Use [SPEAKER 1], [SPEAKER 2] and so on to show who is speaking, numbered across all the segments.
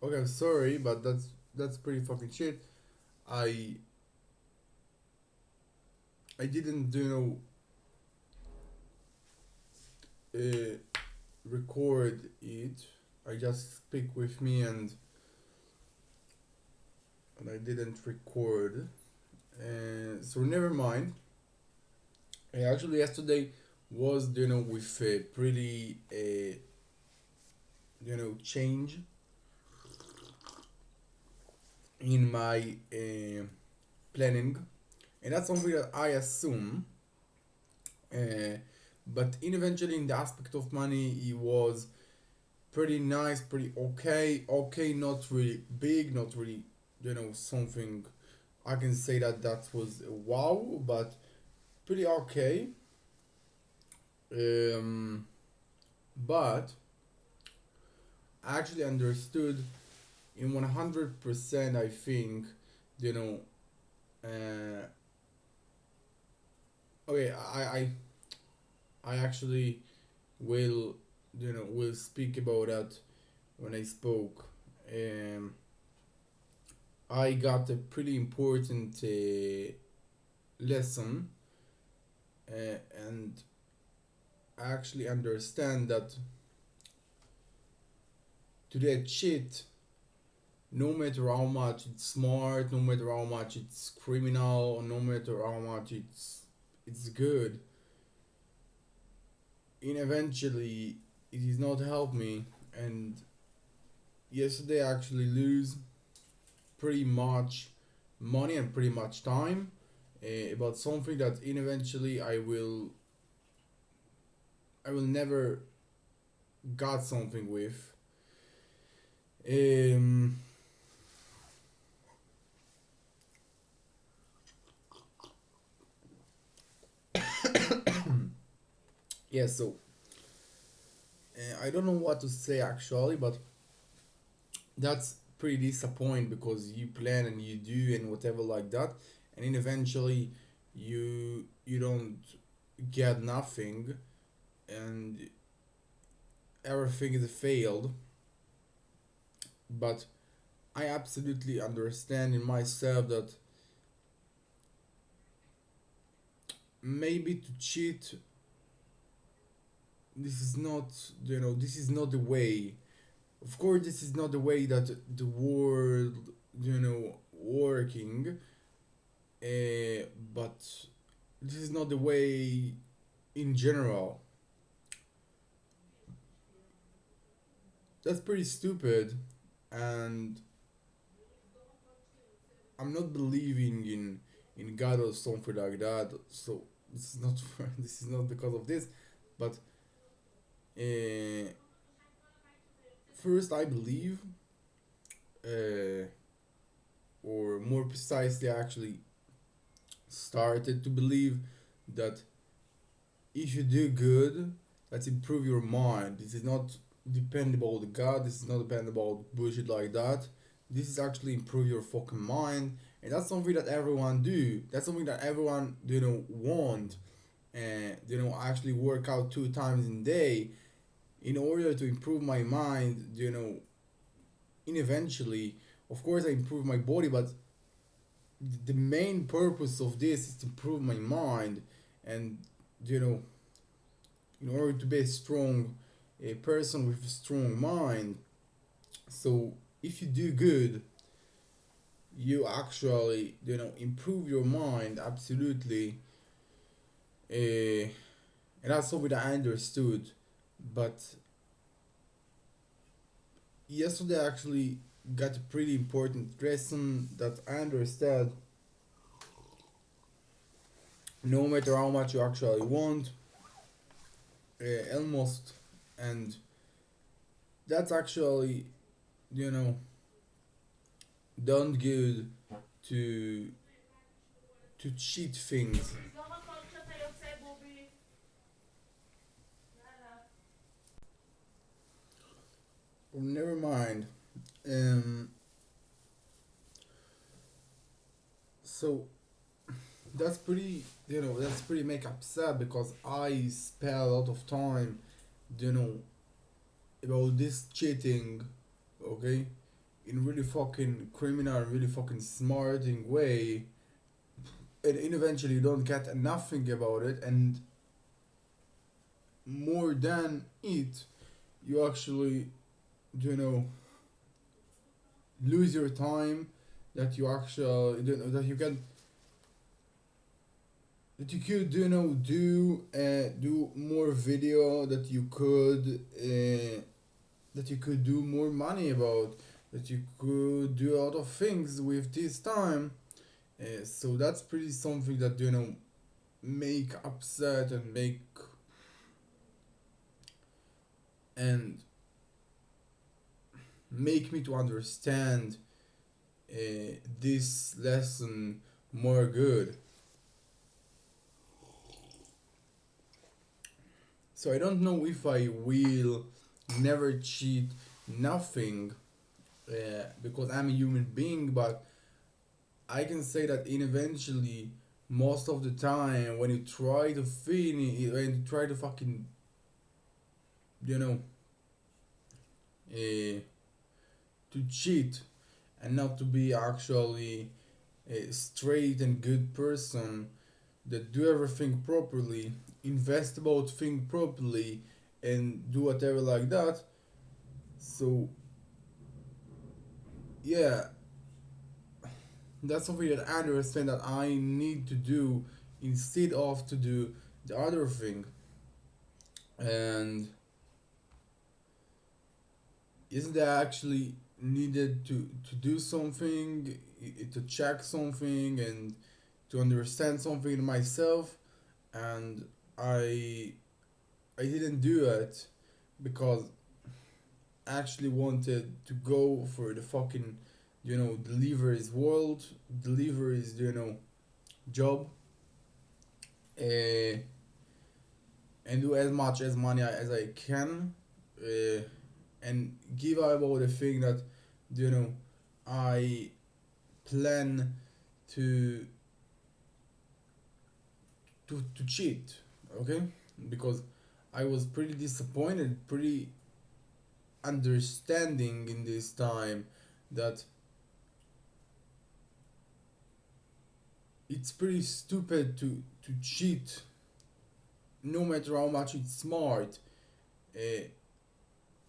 [SPEAKER 1] Okay, I'm sorry, but that's pretty fucking shit. I I didn't uh, record it. I just speak with me and I didn't record. So never mind. Actually, yesterday was with a pretty change in my planning, and that's something that I assume. Uh, but eventually, in the aspect of money, it was pretty nice, pretty okay. Okay, not really big, not really something I can say that that was a wow, but pretty okay. Um, but I actually understood in 100%. I think you know. Uh, okay, I actually will speak about that when I spoke. Um, I got a pretty important lesson, and I actually understand that to that shit, no matter how much it's smart, no matter how much it's criminal, no matter how much it's good, and eventually it is not help me. And yesterday I actually lose pretty much money and pretty much time about something that in eventually I will never got something with. Um, yeah, so I don't know what to say actually, but that's pretty disappointing because you plan and you do and whatever like that, and then eventually you don't get nothing and everything is failed. But I absolutely understand in myself that maybe to cheat, this is not this is not the way. Of course, this is not the way that the world working, but this is not the way in general. That's pretty stupid, and I'm not believing in God or something like that. So this is not this is not because of this, but uh, first I believe, uh, or more precisely, I actually started to believe that if you do good, let's improve your mind. This is not dependable on God. This is not dependable on bullshit like that. This is actually improve your fucking mind, and that's something that everyone do. That's something that everyone want. And I actually work out 2 times in a day in order to improve my mind. And eventually, of course, I improve my body, but the main purpose of this is to improve my mind, and you know in order to be a person with a strong mind. So if you do good, you actually improve your mind absolutely, and that's something that I understood. But yesterday I actually got a pretty important lesson that I understand. No matter how much you actually want, almost, and that's actually you know done good to cheat things. Well, never mind. Um, so that's pretty make upset because I spent a lot of time, you know, about this cheating, okay? in really fucking criminal, really fucking smarting way, and eventually you don't get nothing about it, and more than it, you actually, you know, lose your time that you actually, that you can, that you could, do more video, that you could do more money about, that you could do a lot of things with this time. So that's pretty something that, make upset and and make me to understand this lesson more good. So I don't know if I will never cheat nothing, because I'm a human being, but I can say that in eventually, most of the time, when you try to finish, when you try to fucking, you know, uh, to cheat and not to be actually a straight and good person that do everything properly, invest about thing properly, and do whatever like that. So yeah, that's something that I understand that I need to do instead of to do the other thing. And isn't that actually needed to do something, to check something, and to understand something in myself? And I I didn't do it because I actually wanted to go for the fucking, deliveries world, deliveries, job, uh, and do as much as money as I can, uh, and give about the thing that, you know I plan to to cheat, okay? Because I was pretty disappointed, pretty understanding in this time that it's pretty stupid to cheat, no matter how much it's smart, uh,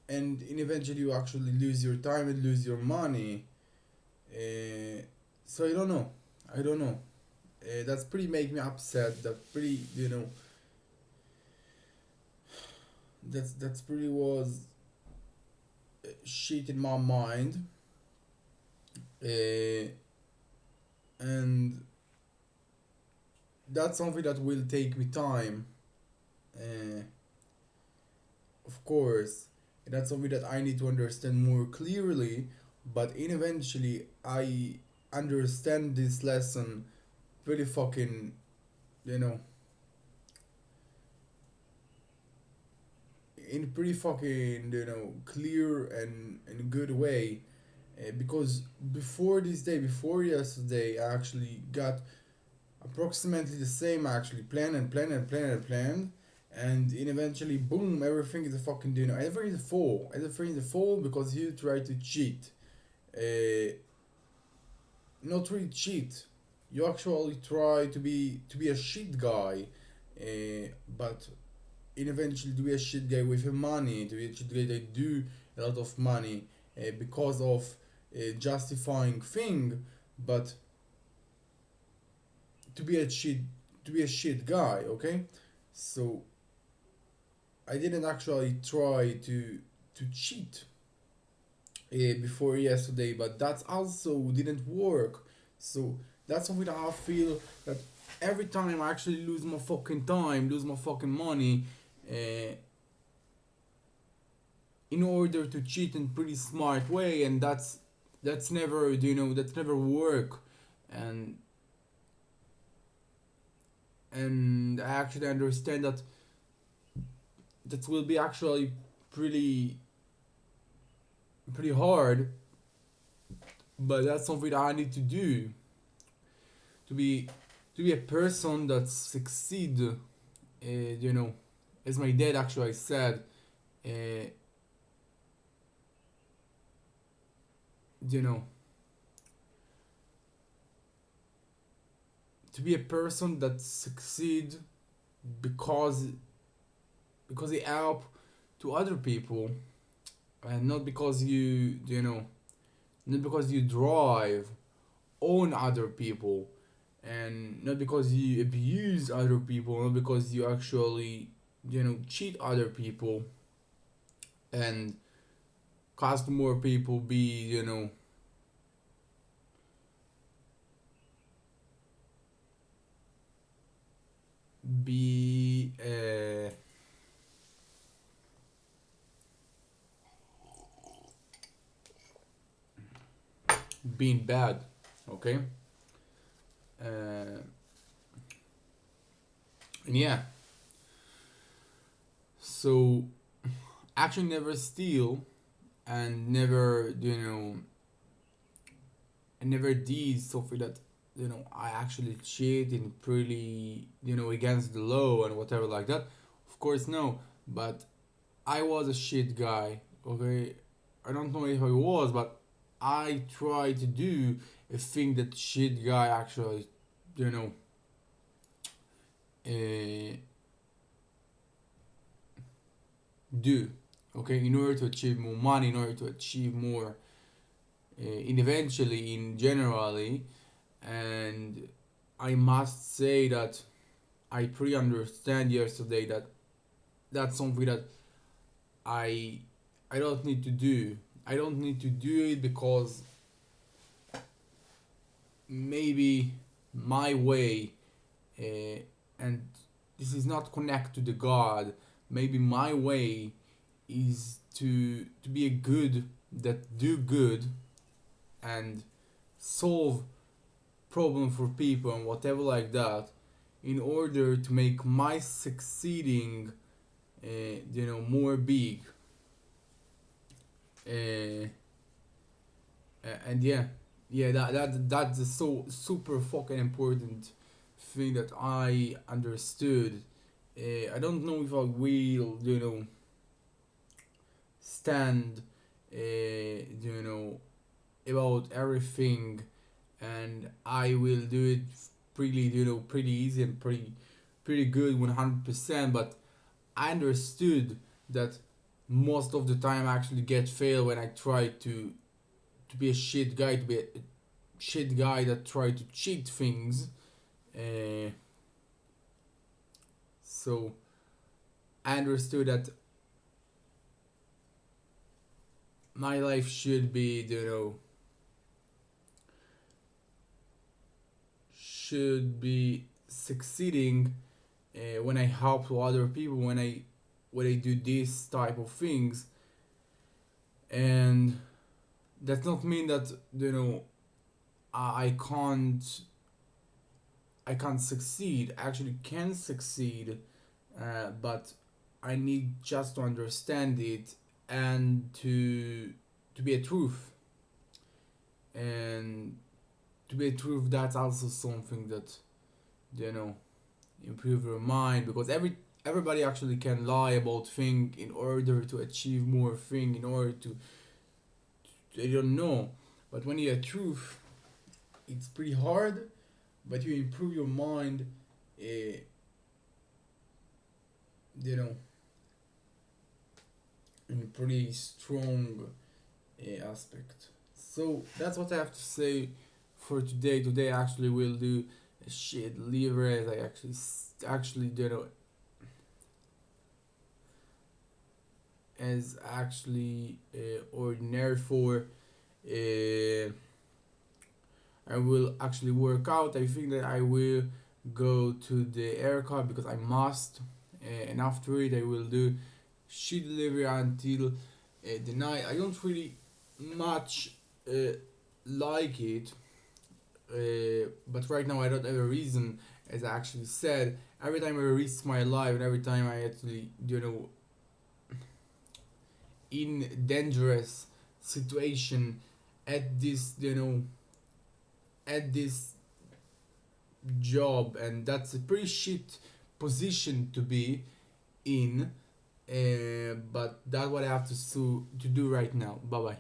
[SPEAKER 1] and eventually you actually lose your time and lose your money. So I don't know. I don't know. That's pretty make me upset. That pretty, that's pretty was shit in my mind. Uh, and that's something that will take me time. Uh, of course, and that's something that I need to understand more clearly. But eventually, I understand this lesson pretty fucking, you know, in a pretty fucking, clear and good way. Because before this day, before yesterday, I actually got approximately the same actually plan and plan and plan and plan, and in eventually boom, everything is a fucking, everything is a fall, everything is a fall because you try to cheat. uh, Not really cheat, you actually try to be a shit guy, but in eventually to be a shit guy with money, to be a shit guy that do a lot of money, because of justifying thing, but to be a shit to be a shit guy, okay? So I didn't actually try to cheat before yesterday, but that also didn't work. So that's something that I feel that every time I actually lose my fucking time, lose my fucking money, uh, in order to cheat in pretty smart way, and that's never, that's never work. And and I actually understand that that will be actually pretty pretty hard, but that's something that I need to do to be to be a person that succeed. As my dad actually said, uh, you know, to be a person that succeed because they help to other people, and not because you know, not because you drive on other people, and not because you abuse other people, not because you actually, you know, cheat other people and cause more people be, you know, be being bad. Okay. And yeah, so actually never steal, and never, you know, and never did something that, you know, I actually cheating pretty, you know, against the law and whatever like that. Of course no, but I was a shit guy. Okay, I don't know if I was, but I tried to do a thing that shit guy actually, you know, uh, do. Okay, in order to achieve more money, in order to achieve more, in eventually, in generally. And I must say that I pretty understand yesterday that that's something that I I don't need to do. I don't need to do it because maybe my way, uh, and this is not connect to the God. Maybe my way is to be a good that do good and solve problem for people and whatever like that, in order to make my succeeding, you know, more big. uh, and yeah, yeah, that's a so super fucking important thing that I understood. I don't know if I will, you know, stand, you know, about everything, and I will do it pretty, you know, pretty easy and pretty good 100%. But I understood that most of the time I actually get fail when I try to be a shit guy, to be a shit guy that try to cheat things. Uh, so I understood that my life should be, you know, should be succeeding, when I help to other people, when I do this type of things. And does not mean that, you know, I can't succeed. I actually can succeed, but I need just to understand it, and to be a truth. And to be a truth, that's also something that, you know, improve your mind, because everybody actually can lie about thing in order to achieve more thing, in order to, I don't know. But when you have truth, it's pretty hard, but you improve your mind, uh, you know, in a pretty strong, aspect. So that's what I have to say for today. Today I actually will do a shit liver, as I actually did, as actually, ordinary for. Uh, I will actually work out. I think that I will go to the haircut because I must. And after it, I will do shit delivery until, the night. I don't really much, like it, but right now I don't have a reason. As I actually said, every time I risk my life, and every time I actually, you know, in dangerous situation, at this, you know, at this job, and that's a pretty shit position to be in. But that's what I have to do right now. Bye bye.